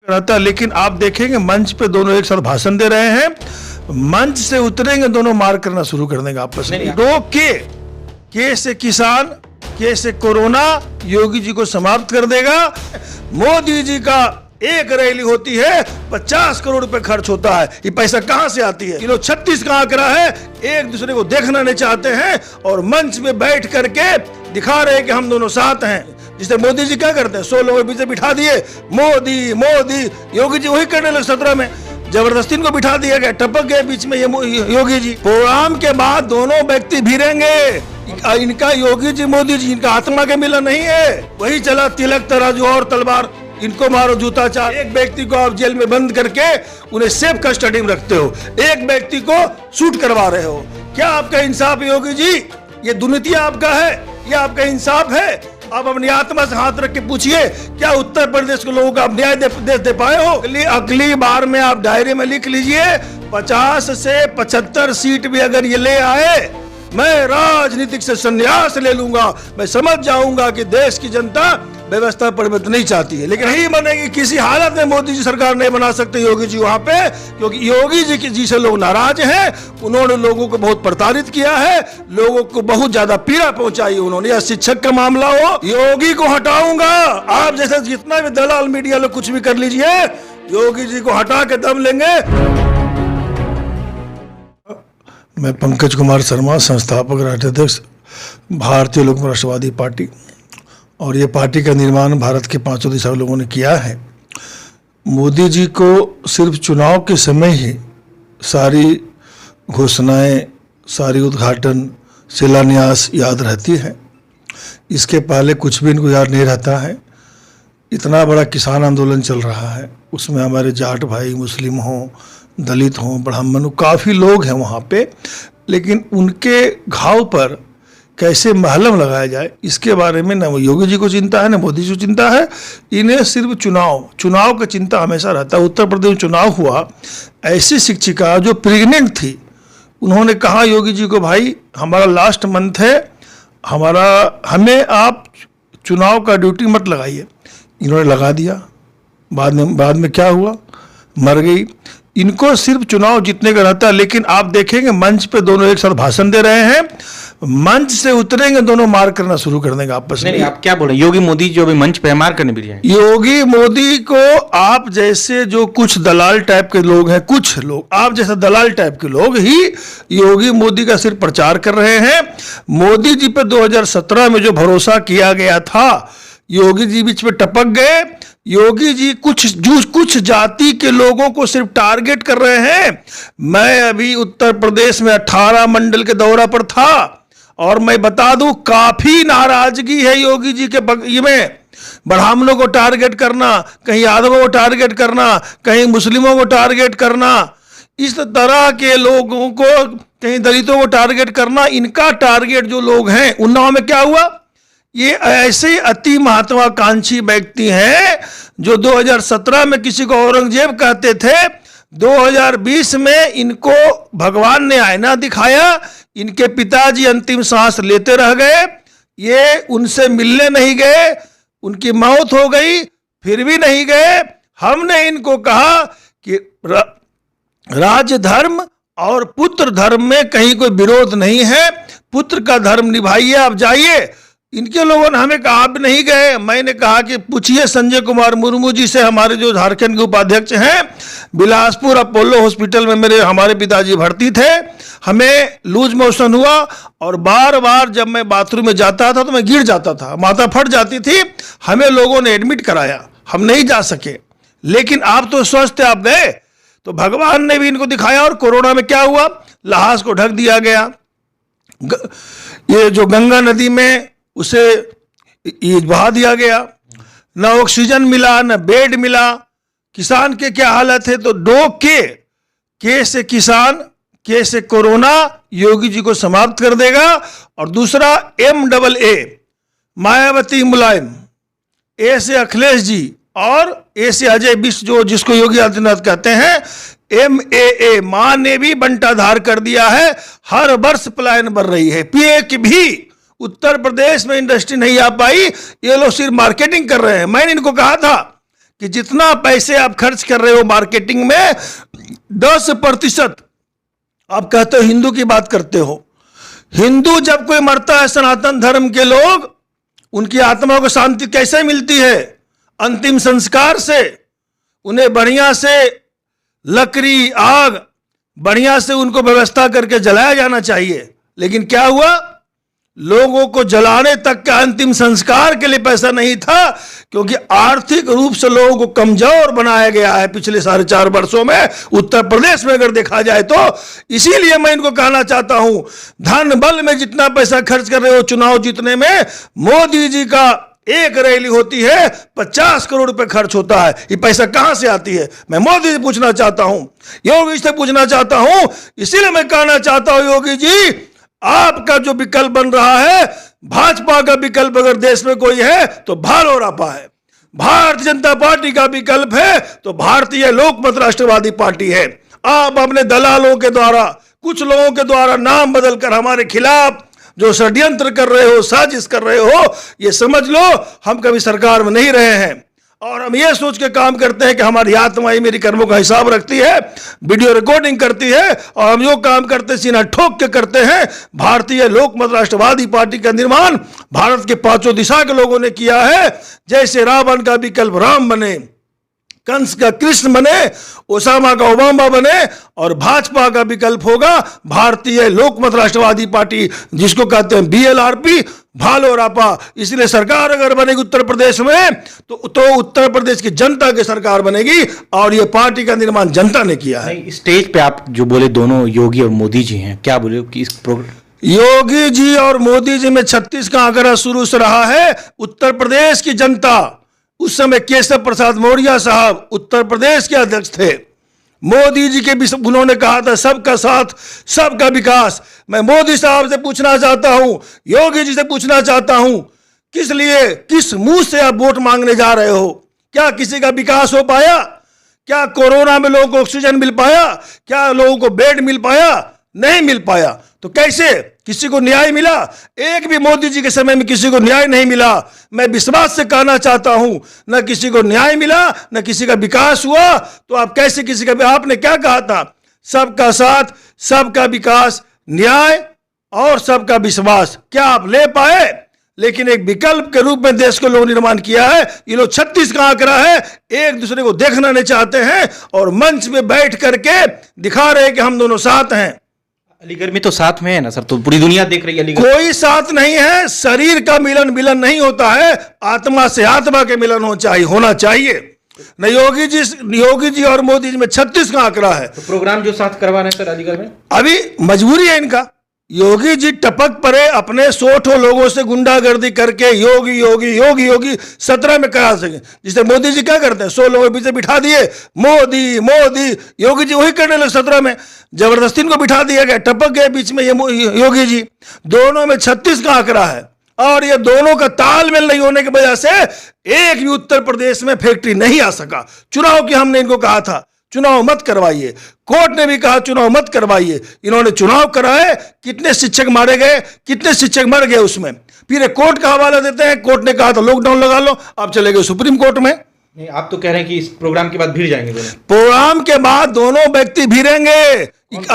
रहता, लेकिन आप देखेंगे मंच पे दोनों एक साथ भाषण दे रहे हैं, मंच से उतरेंगे दोनों मार करना शुरू कर देंगे आपस में। दो के से किसान, के से कोरोना योगी जी को समाप्त कर देगा। मोदी जी का एक रैली होती है 50 करोड़ रुपए खर्च होता है, ये पैसा कहां से आती है? ये लोग 36 का आंकड़ा है, एक दूसरे को देखना नहीं चाहते हैं और मंच में बैठ करके दिखा रहे हैं कि हम दोनों साथ हैं। जिसे मोदी जी क्या करते हैं, 100 लोगों के पीछे बिठा दिए, मोदी मोदी। योगी जी वही करने लगे 17 में, जबरदस्ती इनको बिठा दिया गया, टपक गए बीच में ये योगी जी। प्रोग्राम के बाद दोनों व्यक्ति भिड़ेंगे, इनका योगी जी मोदी जी, इनका आत्मा के मिलन नहीं है। वही चला तिलक तराजू और तलवार, इनको मारो जूता चार। एक व्यक्ति को आप जेल में बंद करके उन्हें सेफ कस्टडी में रखते हो, एक व्यक्ति को शूट करवा रहे हो। क्या आपका इंसाफ है योगी जी? ये दुर्नीति आपका है, ये आपका इंसाफ है? आप अपनी आत्मा से हाथ रख के पूछिए, क्या उत्तर प्रदेश के लोगों को आप न्याय दे पाए हो? अगली बार में आप डायरी में लिख लीजिए, 50 से 75 सीट भी अगर ये ले आए, मैं राजनीतिक से संन्यास ले लूंगा। मैं समझ जाऊंगा कि देश की जनता व्यवस्था परिवर्तन नहीं चाहती है, लेकिन नहीं बनेगी। किसी हालत में मोदी जी सरकार नहीं बना सकते योगी जी वहां पे, क्योंकि योगी जी से लोग नाराज हैं। उन्होंने लोगों को बहुत प्रताड़ित किया है, लोगों को बहुत ज्यादा पीड़ा पहुंचाई उन्होंने। या शिक्षक का मामला हो, योगी को हटाऊंगा। आप जैसे जितना भी दलाल मीडिया लोग कुछ भी कर लीजिए, योगी जी को हटा के दम लेंगे। मैं पंकज कुमार शर्मा, संस्थापक राष्ट्राध्यक्ष भारतीय लोक राष्ट्रवादी पार्टी, और ये पार्टी का निर्माण भारत के 5 दिशा लोगों ने किया है। मोदी जी को सिर्फ चुनाव के समय ही सारी घोषणाएं, सारी उद्घाटन, शिलान्यास याद रहती है। इसके पहले कुछ भी इनको याद नहीं रहता है। इतना बड़ा किसान आंदोलन चल रहा है, उसमें हमारे जाट भाई, मुस्लिम हों, दलित हों, ब्राह्मण हों, काफ़ी लोग हैं वहाँ पे, लेकिन उनके घाव पर कैसे महलम लगाया जाए, इसके बारे में न योगी जी को चिंता है, न मोदी जी को चिंता है। इन्हें सिर्फ चुनाव का चिंता हमेशा रहता है। उत्तर प्रदेश में चुनाव हुआ, ऐसी शिक्षिका जो प्रेग्नेंट थी, उन्होंने कहा योगी जी को, भाई हमारा लास्ट मंथ है, हमें आप चुनाव का ड्यूटी मत लगाइए। इन्होंने लगा दिया। बाद में क्या हुआ? मर गई। इनको सिर्फ चुनाव जीतने का रहता है, लेकिन आप देखेंगे मंच पे दोनों एक साथ भाषण दे रहे हैं, मंच से उतरेंगे दोनों मार करना शुरू कर देंगे आपस में। नहीं, आप क्या बोल रहे हैं? योगी मोदी जो भी मंच पे मार करने भी जाए, योगी मोदी को आप जैसे जो कुछ दलाल टाइप के लोग हैं, कुछ लोग आप जैसे दलाल टाइप के लोग ही योगी मोदी का सिर्फ प्रचार कर रहे हैं। मोदी जी पे 2017 में जो भरोसा किया गया था, योगी जी बीच में टपक गए। योगी जी कुछ जाति के लोगों को सिर्फ टारगेट कर रहे हैं। मैं अभी उत्तर प्रदेश में 18 मंडल के दौरा पर था, और मैं बता दूं, काफी नाराजगी है योगी जी के में। ब्राह्मणों को टारगेट करना, कहीं यादवों को टारगेट करना, कहीं मुस्लिमों को टारगेट करना, इस तरह के लोगों को, कहीं दलितों को टारगेट करना। इनका टारगेट जो लोग हैं, उन्नाव में क्या हुआ? ये ऐसे अति महत्वाकांक्षी व्यक्ति हैं जो 2017 में किसी को औरंगजेब कहते थे, 2020 में इनको भगवान ने आईना दिखाया। इनके पिताजी अंतिम सांस लेते रह गए, ये उनसे मिलने नहीं गए, उनकी मौत हो गई, फिर भी नहीं गए। हमने इनको कहा कि राज्य धर्म और पुत्र धर्म में कहीं कोई विरोध नहीं है, पुत्र का धर्म निभाइए, आप जाइए। इनके लोगों ने हमें कहा आप नहीं गए। मैंने कहा कि पूछिए संजय कुमार मुर्मू जी से, हमारे जो झारखंड के उपाध्यक्ष हैं। बिलासपुर अपोलो हॉस्पिटल में हमारे पिताजी भर्ती थे, हमें लूज मोशन हुआ, और बार बार जब मैं बाथरूम में जाता था तो मैं गिर जाता था, माथा फट जाती थी। हमें लोगों ने एडमिट कराया, हम नहीं जा सके, लेकिन आप तो स्वस्थ थे, आप गए। तो भगवान ने भी इनको दिखाया। और कोरोना में क्या हुआ? लहास को ढक दिया गया। ये जो गंगा नदी में उसे बहा दिया गया, न ऑक्सीजन मिला, न बेड मिला। किसान के क्या हालत है? तो दो के से किसान, के से कोरोना योगी जी को समाप्त कर देगा। और दूसरा MAA मायावती मुलायम, ए से अखिलेश जी, और ए से अजय बिष्ट, जो जिसको योगी आदित्यनाथ कहते हैं। MAA मां ने भी बंटाधार कर दिया है, हर वर्ष पलायन बढ़ रही है। PA की भी उत्तर प्रदेश में इंडस्ट्री नहीं आ पाई, ये लोग सिर्फ मार्केटिंग कर रहे हैं। मैंने इनको कहा था कि जितना पैसे आप खर्च कर रहे हो मार्केटिंग में 10% आप कहते हो हिंदू की बात करते हो। हिंदू जब कोई मरता है सनातन धर्म के लोग, उनकी आत्मा को शांति कैसे मिलती है? अंतिम संस्कार से। उन्हें बढ़िया से लकड़ी आग बढ़िया से उनको व्यवस्था करके जलाया जाना चाहिए। लेकिन क्या हुआ? लोगों को जलाने तक का अंतिम संस्कार के लिए पैसा नहीं था, क्योंकि आर्थिक रूप से लोगों को कमजोर बनाया गया है पिछले 4.5 वर्षों में उत्तर प्रदेश में अगर देखा जाए तो। इसीलिए मैं इनको कहना चाहता हूं, धन बल में जितना पैसा खर्च कर रहे हो चुनाव जीतने में, मोदी जी का एक रैली होती है 50 करोड़ रुपए खर्च होता है। ये पैसा कहां से आती है? मैं मोदी से पूछना चाहता हूं, योगी से पूछना चाहता हूं। इसीलिए मैं कहना चाहता हूं योगी जी, आपका जो विकल्प बन रहा है, भाजपा का विकल्प अगर देश में कोई है तो भालो रापा है। भारतीय जनता पार्टी का विकल्प है तो भारतीय लोकमत राष्ट्रवादी पार्टी है। आप अपने दलालों के द्वारा, कुछ लोगों के द्वारा नाम बदलकर हमारे खिलाफ जो षड्यंत्र कर रहे हो, साजिश कर रहे हो, ये समझ लो हम कभी सरकार में नहीं रहे हैं और हम ये सोच के काम करते हैं कि हमारी आत्मा ही मेरी कर्मों का हिसाब रखती है, वीडियो रिकॉर्डिंग करती है और हम जो काम करते सीना ठोक के करते हैं। भारतीय लोकमत राष्ट्रवादी पार्टी का निर्माण भारत के 5 दिशा के लोगों ने किया है। जैसे रावण का विकल्प राम बने, कंस का कृष्ण बने, ओसामा का ओबामा बने, और भाजपा का विकल्प होगा भारतीय लोकमत राष्ट्रवादी पार्टी, जिसको कहते हैं BLRP, भालो रापा। इसलिए सरकार अगर बनेगी उत्तर प्रदेश में तो उत्तर प्रदेश की जनता की सरकार बनेगी और ये पार्टी का निर्माण जनता ने किया है। स्टेज पे आप जो बोले दोनों योगी और मोदी जी हैं, क्या बोले कि इस योगी जी और मोदी जी में 36 का आंकड़ा शुरू से रहा है। उत्तर प्रदेश की जनता, उस समय केशव प्रसाद मौर्य साहब उत्तर प्रदेश के अध्यक्ष थे, मोदी जी के भी उन्होंने कहा था सबका साथ सबका विकास। मैं मोदी साहब से पूछना चाहता हूं, योगी जी से पूछना चाहता हूं, किस लिए, किस मुंह से आप वोट मांगने जा रहे हो? क्या किसी का विकास हो पाया? क्या कोरोना में लोगों को ऑक्सीजन मिल पाया? क्या लोगों को बेड मिल पाया? नहीं मिल पाया। तो कैसे किसी को न्याय मिला? एक भी मोदी जी के समय में किसी को न्याय नहीं मिला। मैं विश्वास से कहना चाहता हूं, न किसी को न्याय मिला, न किसी का विकास हुआ। तो आप कैसे किसी का, आपने क्या कहा था? सबका साथ सबका विकास, न्याय और सबका विश्वास, क्या आप ले पाए? लेकिन एक विकल्प के रूप में देश को लोग निर्माण किया है। ये लोग 36 का आंकड़ा है, एक दूसरे को देखना नहीं चाहते हैं और मंच में बैठ करके दिखा रहे हैं कि हम दोनों साथ हैं। अलीगढ़ में तो साथ में है ना सर, तो पूरी दुनिया देख रही है अलीगढ़। कोई साथ नहीं है। शरीर का मिलन मिलन नहीं होता है, आत्मा से आत्मा के मिलन होना चाहिए। न योगी जी और मोदी जी में 36 का आंकड़ा है। तो प्रोग्राम जो साथ करवा रहे हैं सर अलीगढ़ में, अभी मजबूरी है इनका। योगी जी टपक पड़े अपने 100 लोगों से गुंडागर्दी करके, योगी योगी योगी योगी 17 में करा सके। जिसे मोदी जी क्या करते हैं, 100 लोगों के पीछे बिठा दिए, मोदी मोदी। योगी जी वही करने लगे 17 में, जबरदस्ती इनको बिठा दिया गया, टपक गए बीच में ये योगी जी। दोनों में 36 का आंकड़ा है और ये दोनों का तालमेल नहीं होने की वजह से एक भी उत्तर प्रदेश में फैक्ट्री नहीं आ सका। चुनाव की हमने इनको कहा था चुनाव मत करवाइए, कोर्ट ने भी कहा चुनाव मत करवाइए। इन्होंने चुनाव कराए, कितने शिक्षक मारे गए, कितने शिक्षक मर गए उसमें। फिर कोर्ट का हवाला देते हैं, कोर्ट ने कहा था लॉकडाउन लगा लो, आप चले गए सुप्रीम कोर्ट में। नहीं, आप तो कह रहे हैं कि इस प्रोग्राम के बाद भिड़ जाएंगे दोनों। प्रोग्राम के बाद दोनों व्यक्ति भिड़ेंगे।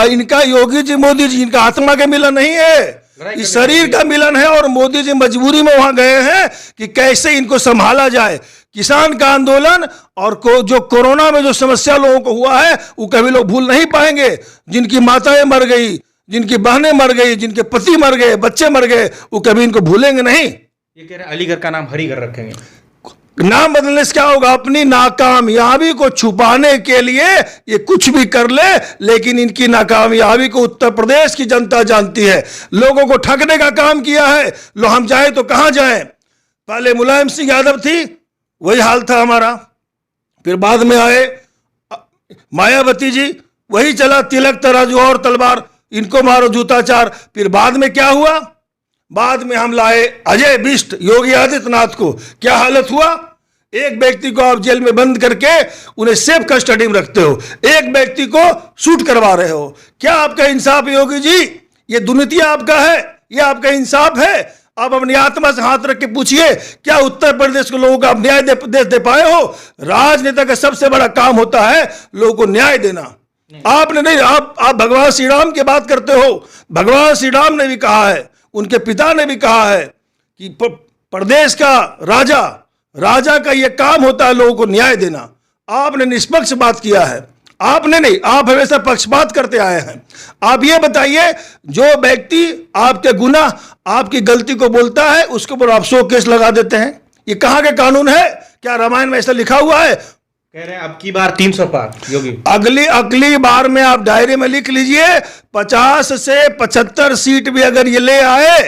इनका योगी जी मोदी जी, इनका आत्मा का मिलन नहीं है, इस शरीर का मिलन है। और मोदी जी मजबूरी में वहां गए हैं कि कैसे इनको संभाला जाए। किसान का आंदोलन और जो कोरोना में जो समस्या लोगों को हुआ है वो कभी लोग भूल नहीं पाएंगे। जिनकी माताएं मर गई, जिनकी बहनें मर गई, जिनके पति मर गए, बच्चे मर गए, वो कभी इनको भूलेंगे नहीं। ये कह रहे हैं अलीगढ़ का नाम हरिगढ़ रखेंगे। नाम बदलने से क्या होगा? अपनी नाकामयाबी को छुपाने के लिए ये कुछ भी कर ले, लेकिन इनकी नाकामयाबी को उत्तर प्रदेश की जनता जानती है। लोगों को ठगने का काम किया है। लो हम जाए तो कहां जाए? पहले मुलायम सिंह यादव थी, वही हाल था हमारा। फिर बाद में आए मायावती जी, वही चला, तिलक तराजू और तलवार, इनको मारो जूता चार। फिर बाद में क्या हुआ? बाद में हम लाए अजय बिष्ट, योगी आदित्यनाथ को। क्या हालत हुआ? एक व्यक्ति को आप जेल में बंद करके उन्हें सेफ कस्टडी में रखते हो, एक व्यक्ति को शूट करवा रहे हो। क्या आपका इंसाफ है योगी जी? ये दुर्नीति आपका है, ये आपका इंसाफ है? आप अपनी आत्मा से हाथ रख के पूछिए, क्या उत्तर प्रदेश के लोगों को आप न्याय दे पाए हो? राजनेता का सबसे बड़ा काम होता है लोगों को न्याय देना। आपने नहीं, आप भगवान श्री राम की बात करते हो। भगवान श्री राम ने भी कहा है, उनके पिता ने भी कहा है कि प्रदेश का राजा का यह काम होता है लोगों को न्याय देना। आपने निष्पक्ष बात किया है, आपने नहीं, आप हमेशा पक्षपात करते आए हैं। आप ये बताइए, जो व्यक्ति आपके गुनाह, आपकी गलती को बोलता है, उसके ऊपर आप 100 केस लगा देते हैं। ये कहाँ के कानून है? क्या रामायण में ऐसा लिखा हुआ है? कह रहे हैं अब की बार 300 पार योगी। अगली बार में आप डायरी में लिख लीजिए, 50 से 75 सीट भी अगर ये ले आए,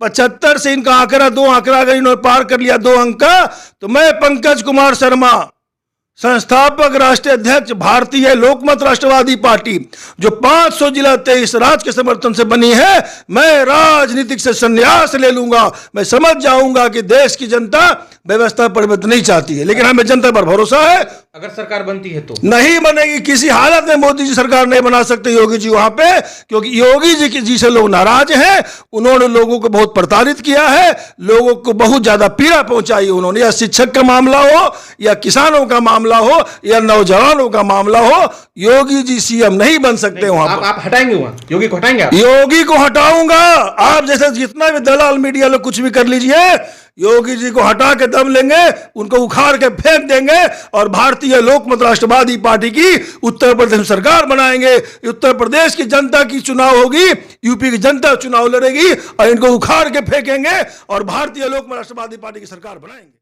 75 से इनका आंकड़ा, 2 आंकड़ा अगर इन्होंने पार कर लिया, 2 अंक का, तो मैं पंकज कुमार शर्मा, संस्थापक राष्ट्रीय अध्यक्ष भारतीय लोकमत राष्ट्रवादी पार्टी, जो 500 जिला 23 राज्य के समर्थन से बनी है, मैं राजनीतिक से संन्यास ले लूंगा। मैं समझ जाऊंगा कि देश की जनता व्यवस्था परिवर्तन नहीं चाहती है, लेकिन हमें जनता पर भरोसा है। अगर सरकार बनती है तो नहीं बनेगी, किसी हालत में मोदी जी सरकार नहीं बना सकते योगी जी वहां पे, क्योंकि योगी जी से लोग नाराज हैं। उन्होंने लोगों को बहुत प्रताड़ित किया है, लोगों को बहुत ज्यादा पीड़ा पहुंचाई उन्होंने। या शिक्षक का मामला हो, या किसानों का मामला हो, या नौजवानों का मामला हो, योगी जी सीएम नहीं बन सकते वहां पर। आप हटाएंगे वहां योगी को? हटाएंगे आप? योगी को हटाऊंगा। आप जैसे जितना भी दलाल मीडिया लोग कुछ भी कर लीजिए, योगी जी को हटा के दम लेंगे, उनको उखाड़ के फेंक देंगे और भारतीय लोकमत राष्ट्रवादी पार्टी की उत्तर प्रदेश में सरकार बनाएंगे। उत्तर प्रदेश की जनता की चुनाव होगी, यूपी की जनता चुनाव लड़ेगी और इनको उखाड़ के फेंकेंगे और भारतीय लोकमत राष्ट्रवादी पार्टी की सरकार बनाएंगे।